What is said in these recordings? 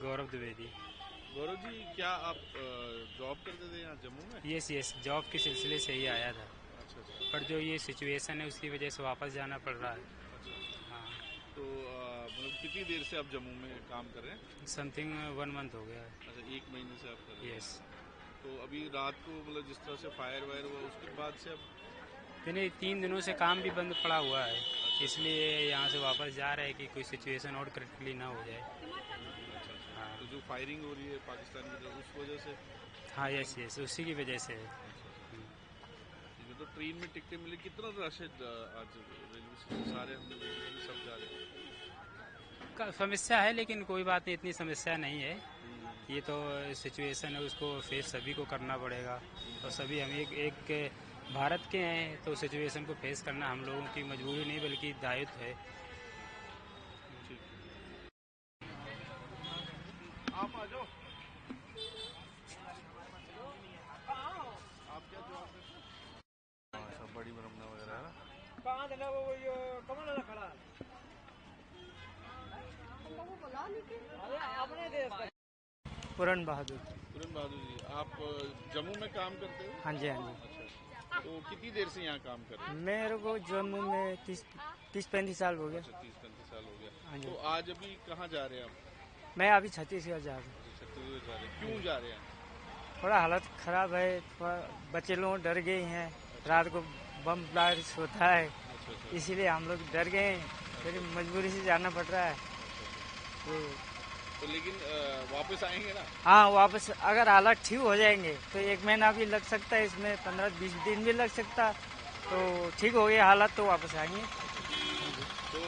गौरव द्विवेदी। गौरव जी, क्या आप जॉब करते थे यहाँ जम्मू में? यस, जॉब के सिलसिले से ही आया था। अच्छा। पर जो ये सिचुएशन है उसकी वजह से वापस जाना पड़ रहा है। अच्छा। हाँ। तो मतलब कितनी देर से आप जम्मू में काम कर रहे हैं? समथिंग 1 मंथ हो गया है। अच्छा, 1 महीने से आप कर रहे हैं? यस। तो अभी रात को मतलब जिस तरह से फायर वायर हुआ उसके बाद से अब नहीं, 3 दिनों से काम भी बंद पड़ा हुआ है। इसलिए यहाँ से वापस जा रहे हैं कि कोई सिचुएशन और क्रिटिकली ना हो जाए। हाँ। तो जो फायरिंग हो रही है पाकिस्तान की तरफ उस वजह से? हाँ, यस, उसी की वजह से है। ठीक है। तो ट्रेन में टिकटें मिली, कितना रश है आज रेलवे स्टेशन? सारे हम सब जा रहे हैं? समस्या है लेकिन कोई बात नहीं, इतनी समस्या नहीं है। ये तो सिचुएशन है, उसको फेस सभी को करना पड़ेगा। और सभी हम एक भारत के हैं तो सिचुएशन को फेस करना हम लोगों की मजबूरी नहीं बल्कि दायित्व है। आप आ जाओ। आप क्या जॉब करते हैं? सब बड़ी ब्रह्मणा वगैरह है ना? कहाँ देना वो ये कमल वाला खड़ा है। अपने देश का पूरन बहादुर। पूरन बहादुर जी, आप जम्मू में काम करते हो? हाँ जी। अच्छा। तो कितनी देर से यहाँ काम कर रहे हैं? मेरे को जम्मू में 30-35 साल हो गया। अच्छा, 30-35 साल हो गया। हाँ जी। तो आज अभी कहाँ जा रहे हैं आप? मैं अभी छत्तीसगढ़ जा रहा हूँ। छत्तीसगढ़ जा रहे हैं? क्यों जा रहे हैं? थोड़ा हालत खराब है, बच्चे लोग डर गए हैं। रात को बम ब्लास्ट होता है, इसीलिए हम लोग डर गए हैं, फिर मजबूरी से जाना पड़ रहा है। तो लेकिन वापस आएंगे ना? हाँ, वापस अगर हालत ठीक हो जाएंगे तो 1 महीना भी लग सकता है, इसमें 15-20 दिन भी लग सकता। तो ठीक हो गए हालत तो वापस आएंगे। तो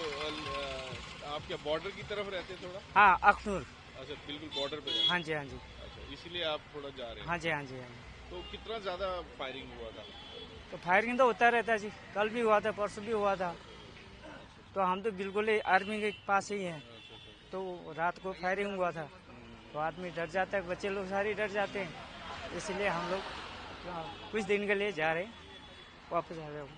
आप क्या बॉर्डर की तरफ रहते हैं थोड़ा? हाँ, अखनूर। अच्छा, बिल्कुल बॉर्डर पे? हाँ जी। अच्छा, इसीलिए आप थोड़ा जा रहे हैं? हाँ जी। तो कितना ज्यादा फायरिंग हुआ था? तो फायरिंग तो होता रहता है जी, कल भी हुआ था, परसों भी हुआ था। तो हम तो बिल्कुल ही आर्मी के पास ही हैं। तो रात को फायरिंग हुआ था तो आदमी डर जाता है, बच्चे लोग सारे डर जाते हैं। इसलिए हम लोग कुछ दिन के लिए जा रहे हैं, वापस आ रहे हैं।